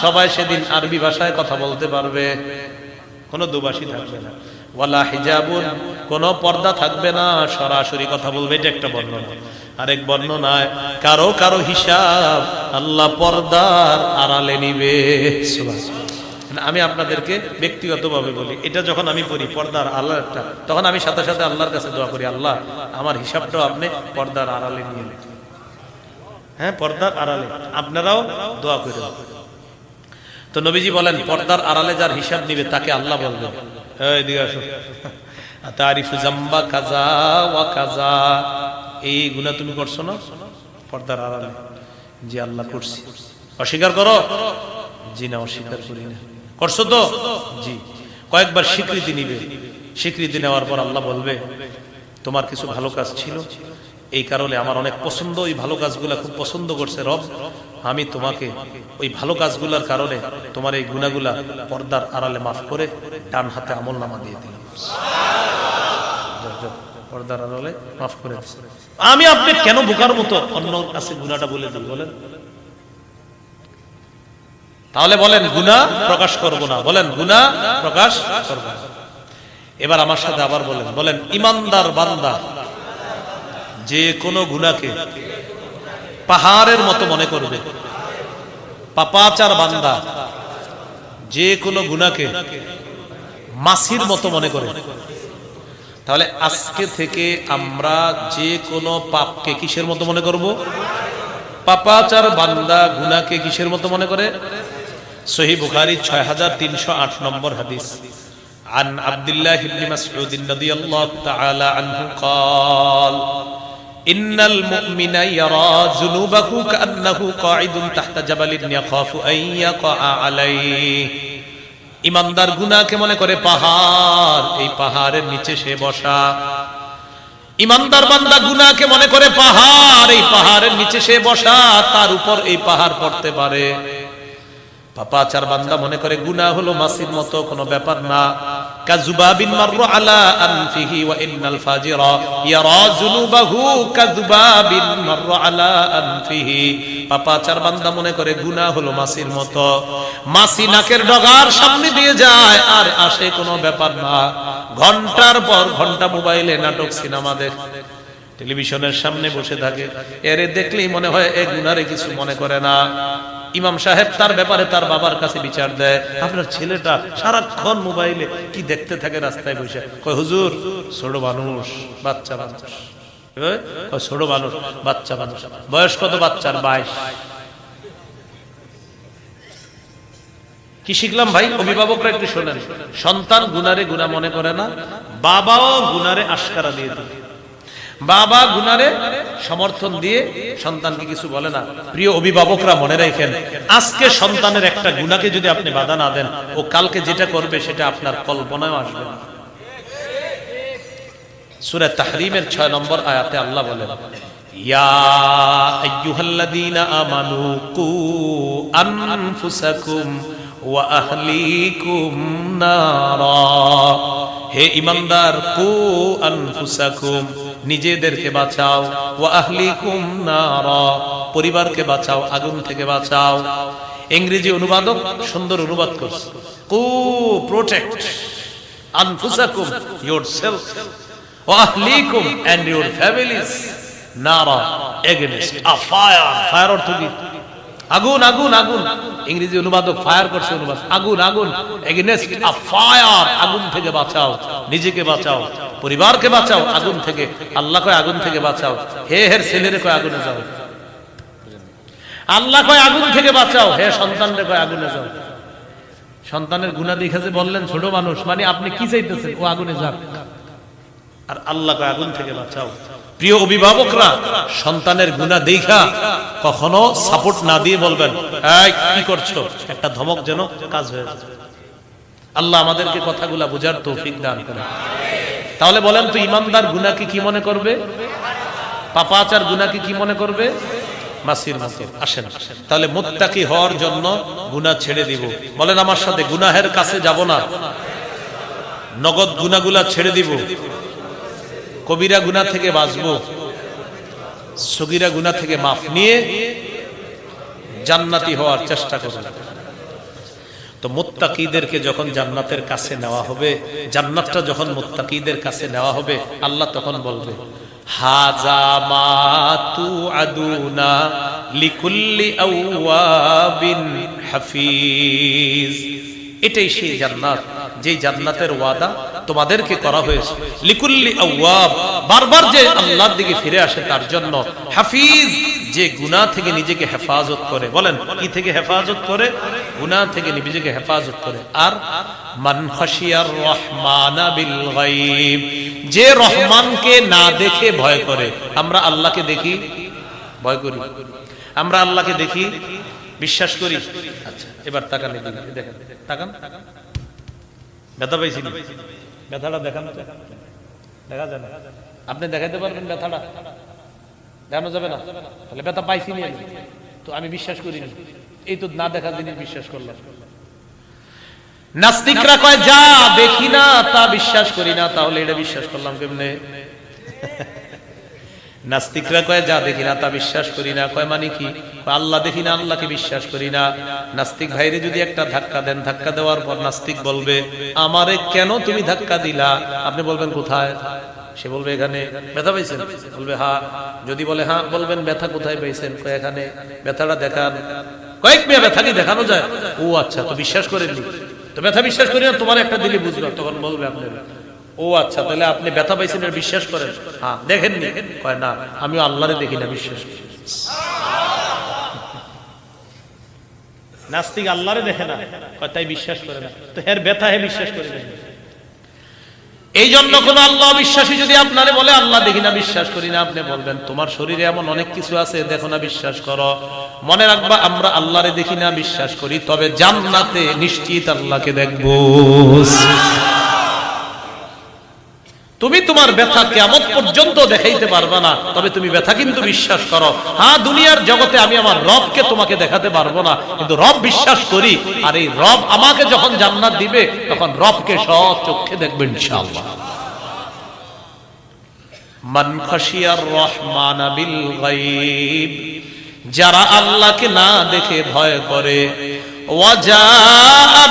সবাই সেদিন আরবি ভাষায় কথা বলতে পারবে, কোনো দুভাষী থাকবে না। ওয়ালা হিজাবুন, কোনো পর্দা থাকবে না, সরাসরি কথা বলবে। এটা একটা বর্ণনা। আরেক বর্ণনায় কারো কারো হিসাব আল্লাহ পর্দার আড়ালে নিবে। আমি আপনাদেরকে ব্যক্তিগতভাবে বলি, এটা যখন আমি পড়ি পর্দার আড়ালটা, তখন আমি সাথে সাথে আল্লাহর কাছে দোয়া করি, আল্লাহ আমার হিসাবটাও আপনি পর্দার আড়ালে নিয়ে নেন। হ্যাঁ, পর্দার আড়ালে আপনারাও দোয়া করেন। তো নবীজি বলেন পর্দার আড়ালে যার হিসাব নিবে তাকে আল্লাহ বলবেন, এই দিকে আসো, তারিফু জাম্বা কাজা ওয়া কাজা, এই গুনাহ তুমি করছো না পর্দার আড়ালে? জি আল্লাহ করছি। অস্বীকার করো? জি না অস্বীকার করি না। করছো তো? জি। কয়েকবার স্বীকৃতি নিবে, স্বীকৃতি নেওয়ার পর আল্লাহ বলবে তোমার কিছু ভালো কাজ ছিল, এই কারণে আমার অনেক পছন্দ, ওই ভালো কাজগুলা খুব পছন্দ করছে রব, আমি তোমাকে ওই ভালো কাজগুলার কারণে তোমার এই গুনাহগুলা পর্দার আড়ালে মাফ করে ডান হাতে আমলনামা দিয়ে দিলাম। পর্দার আড়ালে মাফ করে। আমি আপনি কেন বোকার মতো অন্য কাছে গুনাহটা বলে দিই বলেন? তাহলে বলেন গুনাহ প্রকাশ করব না, বলেন গুনাহ প্রকাশ করব না। এবার আমার সাথে আবার বলেন, বলেন ইমানদার বান্দা যে কোনো গুনাহকে পাহাড়ের মতো মনে করবে, পাপাচার বান্দা যে কোনো গুনাহকে মাছির মতো মনে করে। তাহলে আজকে থেকে আমরা যে কোনো পাপকে কিসের মতো মনে করব? পাপাচার বান্দা গুনাহকে কিসের মতো মনে করে? সহিহ বুখারী 6308 নম্বর হাদিস, عن عبد الله بن مسعود رضي الله تعالى عنه قال إن المؤمن يرى ذنوبه كأنه قاعد تحت جبل يخاف أن يقع عليه। ইমানদার গুনাহকে মনে করে পাহাড়, এই পাহাড়ের নিচে সে বসা। ইমানদার বান্দা গুনাহকে মনে করে পাহাড়, এই পাহাড়ের নিচে সে বসা, তার উপর এই পাহাড় পড়তে পারে। পাপাচার বান্দা মনে করে গুনাহ হলো মাছির মতো, কোনো ব্যাপার না। কাযুবাবিন মাররা আলা আনফিহি ওয়া ইন্নাল ফাজিরা ইয়ারা যুনুবাহু কাযুবাবিন মাররা আলা আনফিহি। পাপাচার বান্দা মনে করে গুনাহ হলো মাছির মতো, মাছি নাকের ডগার সামনে দিয়ে যায় আর আসে, কোনো ব্যাপার না। ঘন্টার পর ঘন্টা মোবাইলে নাটক সিনেমা দেখে, টেলিভিশনের সামনে বসে থাকে, এরে দেখলেই মনে হয় এ গুনারে কিছু মনে করে না। ইমাম সাহেব তার ব্যাপারে তার বাবার কাছে বিচার দেয়, আপনার ছেলেটা সারাক্ষণ মোবাইলে কি দেখতে থাকে রাস্তায় বসে। কয় হুজুর ছোট মানুষ, বাচ্চা মানুষ। ছোট মানুষ, বাচ্চা মানুষ। বয়স কত বাচ্চার? 22। কি শিখলাম ভাই? অভিভাবকরা একটু শোনেন। সন্তান গুনারে গুনাহ মনে করে না, বাবাও গুনারে আশকারা দিয়ে দেয়। বাবা গুনারে সমর্থন দিয়ে সন্তানকে কিছু বলে না। প্রিয় অভিভাবকরা মনে রাখেন, আজকে সন্তানের একটা গুনাহকে যদি আপনি বাধা না দেন, ও কালকে যেটা করবে সেটা আপনার কল্পনায় আসবে না। সূরা তাহরিমের 6 নম্বর আয়াতে আল্লাহ বলেন, ইয়া আইয়ুহাল্লাযীনা আমানু কু আনফুসাকুম ওয়া আহলিকুম নারা। হে ঈমানদার, কু আনফুসাকুম, নিজেদেরকে বাঁচাও, ওয়া আহলিকুম নারা, পরিবারকে বাঁচাও, আগুন থেকে বাঁচাও। ইংরেজি অনুবাদক সুন্দর অনুবাদ করছে, কু প্রোটেক্ট আনফুসাকুম, yourself, ওয়া আহলিকুম and your families, নারা against a fire। ফায়ার অর্থ কি? আগুন, আগুন, আগুন। ইংরেজি অনুবাদক ফায়ার করছে, অনুবাদ আগুন, আগুন, against a fire, আগুন থেকে বাঁচাও, নিজেকে বাঁচাও, পরিবারকে বাঁচাও আগুন থেকে। আল্লাহ কয় আগুন থেকে বাঁচাও, হে হের ছেলেরে কয় আগুনে যাও। আল্লাহ কয় আগুন থেকে বাঁচাও, হে সন্তানরে কয় আগুনে যাও। সন্তানের গুনাহ দেখে যে বললেন ছোট মানুষ, মানে আপনি কি চাইতেছেন? ও আগুনে যাক। আর আল্লাহ কয় আগুন থেকে বাঁচাও। প্রিয় অভিভাবকরা, সন্তানের গুনাহ দেখা কখনো সাপোর্ট না দিয়ে বলবেন, এই কি করছো, একটা ধমক যেন কাজ হয়ে যায়। আল্লাহ আমাদেরকে কথাগুলা বোঝার তৌফিক দান করেন। তাহলে বলেন তো, ইমানদার গুনাহকে কি মনে করবে? পাপাচার গুনাহকে কি মনে করবে? মাসির মতো। আসেন, তাহলে মুত্তাকি হওয়ার জন্য গুনাহ ছেড়ে দিব। বলেন আমার সাথে, গুনাহের কাছে যাব না, নগদ গুনাহগুলা ছেড়ে দিব, কবিরা গুনাহ থেকে বাঁচবো, সগীরা গুনাহ থেকে মাফ নিয়ে জান্নাতি হওয়ার চেষ্টা করব। তো মুত্তাকিদেরকে যখন জান্নাতের কাছে নেওয়া হবে, জান্নাতটা যখন মুত্তাকিদের কাছে নেওয়া হবে, আল্লাহ তখন বলবে, হাযা মা তুআদুনা লিকুল্লি আওয়াবিন হাফিজ। এটাই সেই জান্নাত, যেই জান্নাতের ওয়াদা তোমাদেরকে করা হয়েছে। লিকুল্লি আওয়াব, বারবার যে আল্লাহর দিকে ফিরে আসে তার জন্য। হাফিজ, যে গুনাহ থেকে নিজেকে হেফাজত করে। বলেন কি থেকে হেফাজত করে? গুনাহ থেকে নিজেকে হেফাজত করে। আর মান খাশিয়ার রহমানা বিল গায়ব, যে রহমানকে না দেখে ভয় করে। আমরা আল্লাহকে দেখি, ভয় করি। আমরা আল্লাহকে দেখি, বিশ্বাস করি। আচ্ছা, এবার তাকান, দেখেন, তাকান। ব্যথা পাইছি? ব্যথাটা দেখান, দেখা যায় না? আপনি দেখাইতে পারবেন ব্যথাটা? দেখানো যাবে না? তাহলে ব্যথা পাইছি নি আমি, তো আমি বিশ্বাস করিনি। এই তো না দেখা জিনিস বিশ্বাস করলাম। নাস্তিকরা কয় যা দেখি না তা বিশ্বাস করি না, তাহলে এটা বিশ্বাস করলাম কেমনে? নাস্তিকরা কয় যা দেখি না তা বিশ্বাস করি না, কয় মানে কি? আল্লাহ দেখি না, আল্লাহকে বিশ্বাস করি না। নাস্তিক ভাইরে যদি একটা ধাক্কা দেন, ধাক্কা দেওয়ার পর নাস্তিক বলবে, আমারে কেন তুমি ধাক্কা দিলা? আপনি বলবেন কোথায়? সে বলবে এখানে। ব্যথা পাইছেন? বলবে হ্যাঁ। যদি বলে হ্যাঁ, বলবেন ব্যথা কোথায় পাইছেন? কয় এখানে। ব্যথাটা দেখান। কয়েক মেয়ে ব্যথা কি দেখানো যায়? ও আচ্ছা, তো বিশ্বাস করেননি? তো ব্যথা বিশ্বাস করি না, তোমার একটা দিলে বুঝলো। তখন বলবে আপনি, ও আচ্ছা, তাহলে আপনি ব্যথা পাইছেন এটা বিশ্বাস করেন? হ্যাঁ। দেখেননি? কয় না, আমিও আল্লাহরে দেখি না, বিশ্বাস করি। নাস্তিক আল্লাহরে দেখে না, কয় তাই বিশ্বাস করে না। তো এর ব্যথা হে বিশ্বাস করে না। এই জন্য কোন আল্লাহ বিশ্বাসী যদি আপনারে বলে আল্লাহ দেখি না, বিশ্বাস করি না, আপনি বলবেন তোমার শরীরে এমন অনেক কিছু আছে, দেখো না, বিশ্বাস করো। মনে রাখবা, আমরা আল্লাহরে দেখি না, বিশ্বাস করি, তবে জান্নাতে নিশ্চিত আল্লাহকে দেখবো। তুমি তোমার ব্যথা কিয়ামত পর্যন্ত দেখাইতে পারবে না, তবে তুমি ব্যথা কিন্তু বিশ্বাস করো। হ্যাঁ, দুনিয়ার জগতে আমি আমার রবকে তোমাকে দেখাতে পারবো না, কিন্তু রব বিশ্বাস করি। আর এই রব আমাকে যখন জান্নাত দিবে, তখন রবকে সৎ চক্ষে দেখবেন ইনশাআল্লাহ। মান খাশিয়ার রহমান বিল গায়ব, যারা আল্লাহকে না দেখে ভয় করে, ওয়াজা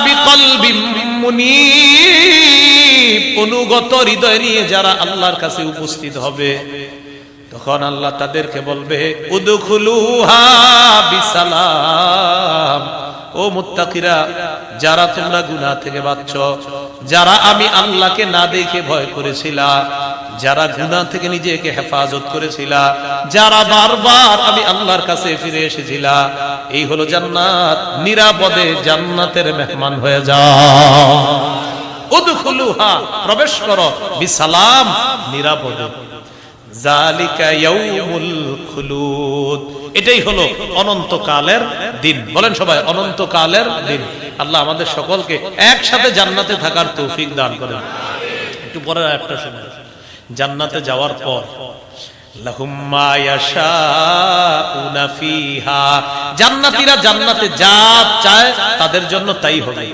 বিকলবিন মুনীব, অনুগত হৃদয় নিয়ে যারা আল্লাহর কাছে উপস্থিত হবে, তখন আল্লাহ তাদেরকে বলবে, উদখুলুহা বিসালাম। ও মুত্তাকিরা, যারা তোমরা গুনাহ থেকে বাঁচছো, যারা আমি আল্লাহকে না দেখে ভয় করেছিলা, যারা গুনাহ থেকে নিজেকে হেফাজত করেছিলা, যারা বারবার আমি আল্লাহর কাছে ফিরে এসেছিলা, এই হলো জান্নাত। নিরাপদে জান্নাতের মেহমান হয়ে যাও। উদখুলুহা, প্রবেশ করো, বিসালাম, নিরাপদে। যালিকা ইয়াউমুল খুলুদ, এটাই হলো অনন্তকালের দিন। বলেন সবাই, অনন্তকালের দিন। আল্লাহ আমাদের সকলকে একসাথে জান্নাতে থাকার তৌফিক দান করেন। একটু পরের আয়াতটা শুনুন। জান্নাতে যাওয়ার পর লাহুম মা ইয়াশাউনা ফিহা, জান্নাতীরা জান্নাতে যা চায় তাদের জন্য তাই হবে।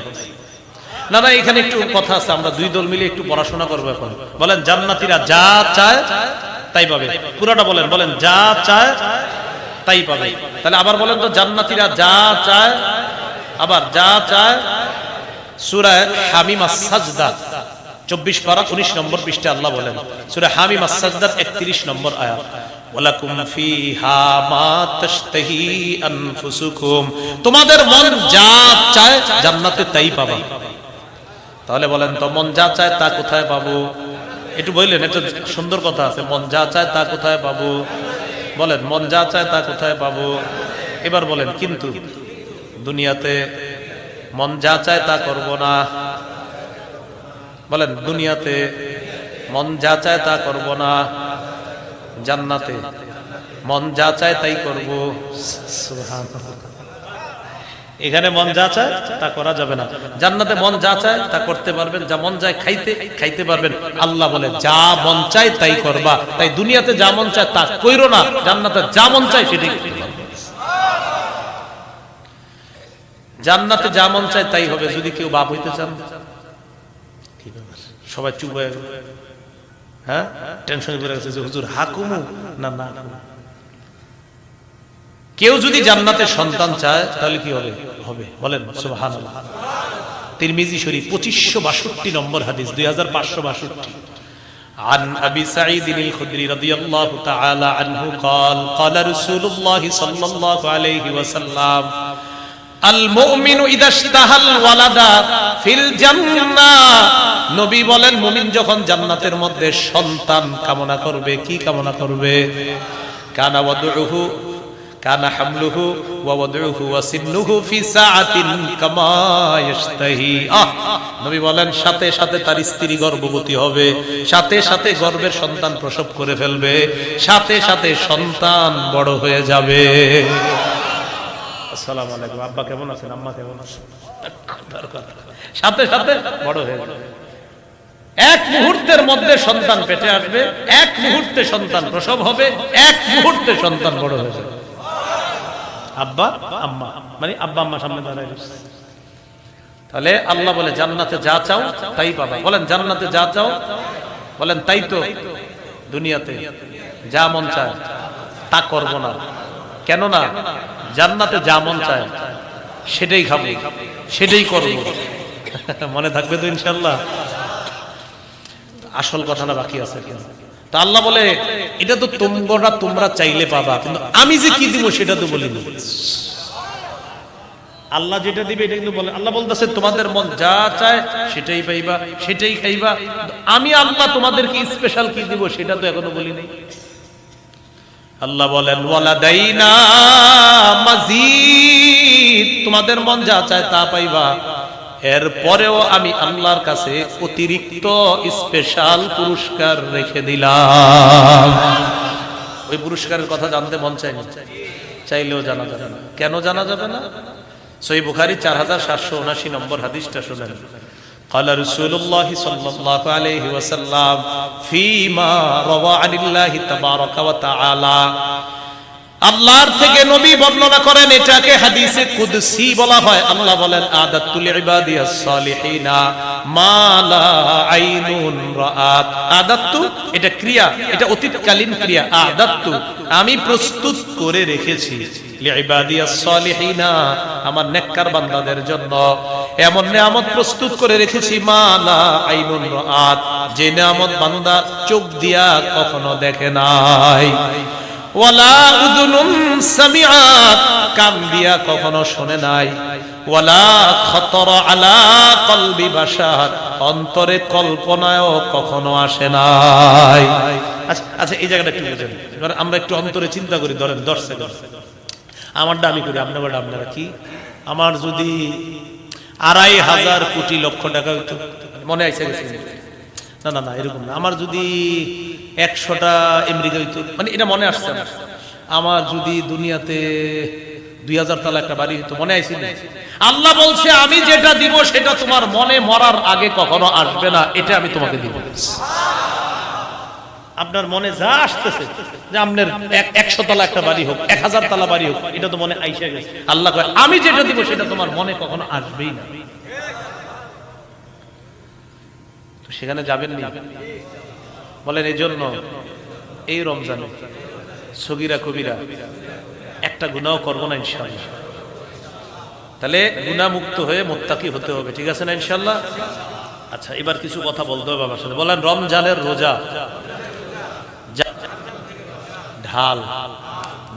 না না, এখানে একটু কথা আছে, আমরা দুই দল মিলে একটু পড়াশোনা করবো এখন। বলেন, জান্নাতীরা যা চায় তাই পাবে। পুরোটা বলেন, বলেন যা চায় তাই পাবে। তাহলে আবার বলেন তো, জান্নাতীরা যা চায়, আবার যা চায়। সূরা হামিম আস-সাজদা 24 পারা 19 নম্বর পৃষ্ঠাে আল্লাহ বলেন, সূরা হামিম আস-সাজদা 31 নম্বর আয়াত, ওয়ালাকুম ফিহা মা তাশতাহি আনফুসুকুম, তোমাদের মন যা চায় জান্নাতে তাই পাবে। তাহলে বলেন তো, মন যা চায় তা কোথায় পাবো? একটু বললেন, একটু সুন্দর কথা আছে, মন যা চায় তা কোথায় পাবো? বলেন, মন যা চায় তা কোথায় পাবো? এবার বলেন, কিন্তু দুনিয়াতে মন যা চায় তা করব না। বলেন, দুনিয়াতে মন যা চায় তা করব না, জান্নাতে মন যা চায় তাই করব। সুবহানাল্লাহ। এখানে মন যা চায় তা করা যাবে না, জান্নাতে মন যা চায় তা করতে পারবেন, যা মন চায় খাইতে পারবেন। আল্লাহ বলে, যা মন চায় তাই করবা। তাই দুনিয়াতে যা মন চায় তা কইরো না, জান্নাতে যা মন চায় সেটাই। জান্নাতে যা মন চায় তাই হবে। যদি কেউ বাপ হইতে চান, সবাই চুপ হয়ে গেল, হ্যাঁ, টেনশনে পড়ে গেছে যে হুজুর হাকুমু না না। কেউ যদি জান্নাতে সন্তান চায় তাহলে কি হবে? হবে। বলেন সুবহানাল্লাহ। তিরমিজি শরীফ 2562 নম্বর হাদিস, 2562। عن أبي سعيد الخدري رضي الله تعالى عنه قال قال رسول الله صلى الله عليه وسلم المؤمن إذا اشتهى الولد في الجنة, নবী বলেন, মুমিন যখন জান্নাতের মধ্যে সন্তান কামনা করবে, কি কামনা করবে? কানা ওয়াদউহু কানা হামলুহু ওয়া ওয়াদউহু ওয়া সিন্নুহু ফি সাআতিন কামা ইশতাহি। নবী বলেন, সাথে সাথে তার স্ত্রী গর্ভবতী হবে, সাথে সাথে গর্ভের সন্তান প্রসব করে ফেলবে, সাথে সাথে সন্তান বড় হয়ে যাবে। আসসালামু আলাইকুম, আব্বা কেমন আছেন, আম্মা কেমন আছেন? সাথে সাথে বড় হয়ে যাবে। এক মুহূর্তের মধ্যে সন্তান পেটে আসবে, এক মুহূর্তে সন্তান প্রসব হবে, এক মুহূর্তে সন্তান বড় হয়ে যাবে। আব্বা আম্মা মানে আব্বা আম্মা সামনে দাঁড়ায় গেছে। তাহলে আল্লাহ বলে, জান্নাতে যা চাও তাই পাবা। বলেন, জান্নাতে যা চাও, বলেন তাই তো। দুনিয়াতে যা মন চায় তা করব না। কেন না? জান্নাতে যা মন চায় সেটাই খাবো, সেটাই করব। মনে থাকবে তো ইনশাআল্লাহ? আসল কথাটা বাকি আছে। তা আল্লাহ বলে, এটা তো তোমরা চাইলে পাবা, কিন্তু আমি যে কি দিব সেটা তো বলিনি। আল্লাহ যেটা দিবে এটা কিন্তু বলে। আল্লাহ বলতেছে, তোমাদের মন যা চায় সেটাই পাইবা, সেটাই খাইবা। আমি আল্লাহ তোমাদেরকে স্পেশাল কি দিব সেটা তো এখনো বলিনি। আল্লাহ বলেন, ওয়ালাদাইনা মাজিদ, তোমাদের মন যা চায় তা পাইবা, এরপরেও আমি আল্লাহর কাছে অতিরিক্ত স্পেশাল পুরস্কার রেখে দিলাম। ওই পুরস্কারের কথা জানতে মন চাইনি, চাইলেও জানা যাবে না। কেন জানা যাবে না? সহিহ বুখারী 4779 নম্বর হাদিসটা শুনেন। قال رسول الله صلى الله عليه وسلم فيما روى عن الله تبارك وتعالى, আল্লাহর থেকে নবী বর্ণনা করেন, এটাকে হাদিসে কুদসি বলা হয়। আল্লাহ বলেন, আদাতুল ইবাদিয়াস সালিহিনা মা লা আইনুন রাআত। আদাতু এটা ক্রিয়া, এটা অতীতকালীন ক্রিয়া। আদাতু আমি প্রস্তুত করে রেখেছি, লিইবাদিয়াস সালিহিনা আমার নেককার বান্দাদের জন্য এমন নিয়ামত প্রস্তুত করে রেখেছি, মা লা আইনুন রাআত, যে নিয়ামত বান্দা চোখ দিয়া কখনো দেখে নাই, ওয়ালা উদুনুন সামিআত কান দিয়া কখনো শুনে নাই, ওয়ালা খাতারা আলা কলবি বাশার অন্তরে কল্পনায়ও কখনো আসে নাই। আচ্ছা, এই জায়গাটা একটু বুঝেন। আমরা একটু অন্তরে চিন্তা করি। ধরেন 10 সেকেন্ড আমারটা আমি করি, আপনারটা আপনারা কি? আমার যদি 2,500 কোটি লক্ষ টাকা হইতো, মনে আইসা গেছে, না না না এরকম না, আমার যদি 100টা আমেরিকা হইতো, মানে এটা মনে আসছে না। আমার যদি দুনিয়াতে 2000 তলা একটা বাড়ি হইতো, মনে আইসি না। আল্লাহ বলছে আমি যেটা দিব সেটা তোমার মনে মরার আগে কখনো আসবে না, এটা আমি তোমাকে দিব। আপনার মনে যা আসতেছে যে আপনার 100 তলা একটা বাড়ি হোক, 1000 তলা বাড়ি হোক, এটা তো মনে আইসা গেছে। আল্লাহ কয় আমি যেটা দিব সেটা তোমার মনে কখনো আসবেই না। তো সেখানে যাবেন না বলেন। এই জন্য এই রমজানে সগীরা কবিরা একটা গুনাহ করব না ইনশাআল্লাহ। তাহলে গুনাহ মুক্ত হয়ে মুত্তাকি হতে হবে, ঠিক আছে না ইনশাআল্লাহ? আচ্ছা, এবার কিছু কথা বলতে হবে বাবার সাথে। বলেন রমজানের রোজা ঢাল,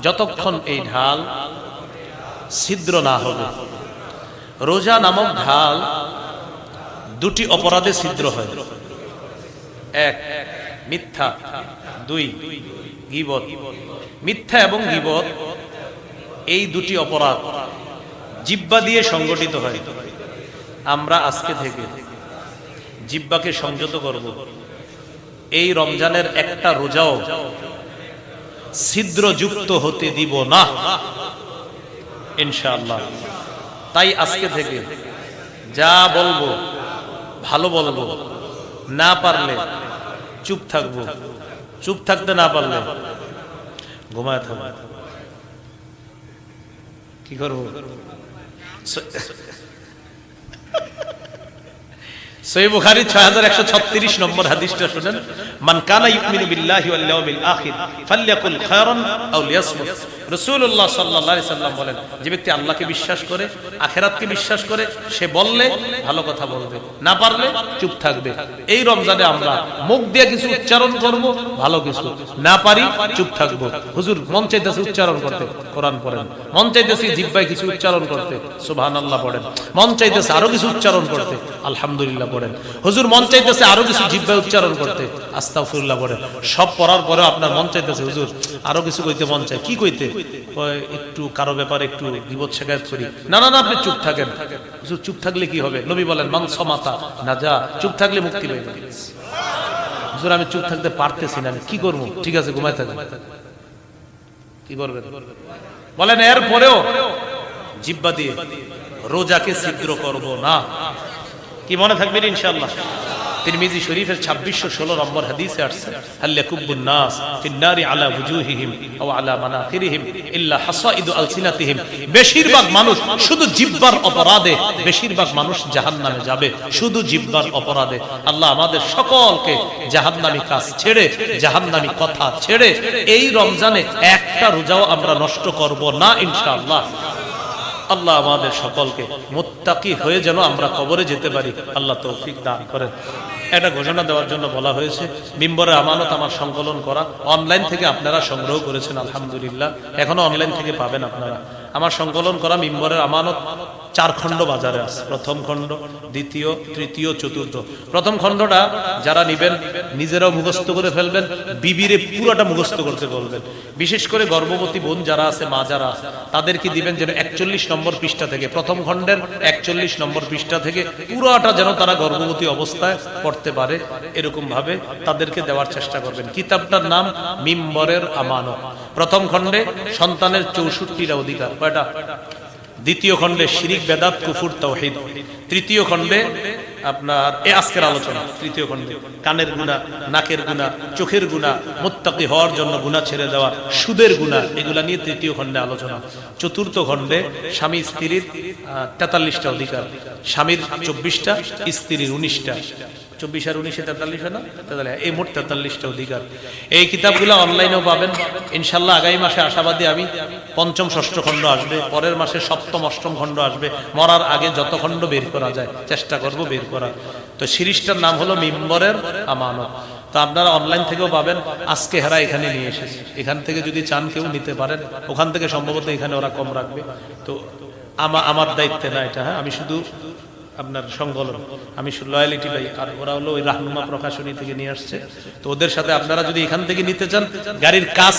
যতক্ষণ এই ঢাল ছিদ্র না হবে। রোজা নামক ঢাল দুটি অপরাধে ছিদ্র হয়। 1 মিথ্যা, 2 গীবত। মিথ্যা এবং গীবত এই দুটি অপরাধ জিহ্বা দিয়ে সংগঠিত হয়। আমরা আজকে থেকে জিহ্বাকে সংযত করব। এই রমজানের একটা রোজাও ছিদ্রযুক্ত হতে দিব না ইনশাআল্লাহ। তাই আজকে থেকে যা বলবো ভালো বলবো, না পারলে চুপ থাকবো, চুপ থাকতে না পারলে ঘুমায় থাকবো। কি করবো? সহিহ বুখারী 6136 নম্বর হাদিসটা শুনেন। মান কানা ইউমিনু বিল্লাহি ওয়াল ইয়াউমিল আখির ফালইয়াকুল খায়রান আও লিয়াসমুত। রাসূলুল্লাহ সাল্লাল্লাহু আলাইহি সাল্লাম বলেন, যে ব্যক্তি আল্লাহকে বিশ্বাস করে, আখিরাতকে বিশ্বাস করে, সে বললে ভালো কথা বলবে, না পারলে চুপ থাকবে। এই রমজানে আমরা মুখ দিয়ে কিছু উচ্চারণ করব, ভালো কিছু, না পারি চুপ থাকবো। হুজুর মন চাইতেছে উচ্চারণ করতে, কোরআন পড়েন। মন চাইতেছে জিহ্বায় কিছু উচ্চারণ করতে, সুবহানাল্লাহ পড়েন। মন চাইতেছে আরো কিছু উচ্চারণ করতে, আলহামদুলিল্লাহ পড়েন। হুজুর মন চাইতেছে আরো কিছু জিহ্বায় উচ্চারণ করতে, আস্তাগফিরুল্লাহ পড়েন। সব পড়ার পরেও আপনার মন চাইতেছে হুজুর আরো কিছু কইতে মন চায়, কি কইতে? একটু কারো ব্যাপারে একটু গীবত শিকায়ত করি। না না না, আপনি চুপ থাকেন। হুজুর চুপ থাকলে কি হবে? নবী বলেন মান সামাতা নাজা, চুপ থাকলে মুক্তি পাইবে। হুজুর আমি চুপ থাকতে পারতেছি না, আমি কি করব? ঠিক আছে ঘুমায় থাকেন। কি করবেন বলেন? এরপরেও জিহ্বা দিয়ে রোজাকে ছিদ্র করব না। কি মনে থাকবেন ইনশাআল্লাহ? তিরমিজি শরীফের 2616 নম্বর হাদিসে আসছে, হাল ইয়াকুবুন নাস ফিন নারি আলা ওয়ুজুহিহিম আও আলা মানাখিরিহিম ইল্লা হাসাইদু আলসিনাতিহিম। বেশিরভাগ মানুষ শুধু জিহ্বার অপরাধে, বেশিরভাগ মানুষ জাহান্নামে যাবে শুধু জিহ্বার অপরাধে। আল্লাহ আমাদের সকলকে জাহান্নামী কাজ ছেড়ে, জাহান্নামী কথা ছেড়ে এই রমজানে একটা রোজাও আমরা নষ্ট করব না ইনশাআল্লাহ। আল্লাহ আমাদের সকলকে মুত্তাকি হয়ে যেন আমরা কবরে যেতে পারি, আল্লাহ তৌফিক দান করেন। একটা ঘোষণা দেওয়ার জন্য বলা হয়েছে, মিম্বরের আমানত আমার সংকলন করা, অনলাইন থেকে আপনারা সংগ্রহ করেছেন আলহামদুলিল্লাহ, এখনো অনলাইন থেকে পাবেন আপনারা। আমার সংকলন করা মিম্বরের আমানত 4 খণ্ড বাজারে আছে। প্রথম খণ্ড, দ্বিতীয়, তৃতীয়, চতুর্থ। প্রথম খণ্ডটা যারা নিবেন নিজেরাও মুখস্থ করে ফেলবেন, বিবিরে পুরোটা মুখস্থ করতে বলবেন। বিশেষ করে গর্ভবতী বোন যারা আছে, মা যারা আছে, তাদেরকে দিবেন যেন 41 নম্বর পৃষ্ঠা থেকে, প্রথম খণ্ডের 41 নম্বর পৃষ্ঠা থেকে পুরোটা যেন তারা গর্ভবতী অবস্থায় পড়তে পারে, এরকম ভাবে তাদেরকে দেওয়ার চেষ্টা করবেন। কিতাবটার নাম মিম্বরের আমানত। প্রথম খণ্ডে সন্তানের 64টা অধিকার, কয়টা? দ্বিতীয় খণ্ডে শিরিক বেদাত কুফর তাওহীদ। তৃতীয় খণ্ডে আপনার আজকের আলোচনা, তৃতীয় খণ্ডে কানের গুনাহ, নাকের গুনাহ, চোখের গুনাহ, মুত্তাকি হওয়ার জন্য গুনাহ ছেড়ে দেওয়া, সুদের গুনাহ, এগুলা নিয়ে তৃতীয় খণ্ডে আলোচনা। চতুর্থ খণ্ডে স্বামী স্ত্রীর 43টা অধিকার, স্বামীর 24টা, স্ত্রীর 19টা। 24 আর 19 43 হয় না? এই মোট 43টা অধিকার। এই কিতাবগুলো অনলাইনেও পাবেন ইনশাআল্লাহ। আগামী মাসে আশাবাদী আমি, পঞ্চম ষষ্ঠ খণ্ড আসবে, পরের মাসে সপ্তম অষ্টম খণ্ড আসবে। মরার আগে যত খণ্ড বের করা যায় চেষ্টা করব বের করা। তো সিরিজটার নাম হলো মিম্বরের আমানত। তো আপনারা অনলাইন থেকেও পাবেন। আজকে হেরা এখানে নিয়ে এসেছে, এখান থেকে যদি চান কেউ নিতে পারেন। ওখান থেকে সম্ভবত এখানে ওরা কম রাখবে। তো আমার দায়িত্বে না এটা, হ্যাঁ, আমি শুধু আপনার সংকলন, আমি লয়ালিটি ভাই, আর ওরা হলো ওই রাহনুমা প্রকাশনী থেকে নিয়ে আসছে। তো ওদের সাথে আপনারা যদি এখান থেকে নিতে চান, গাড়ির কাজ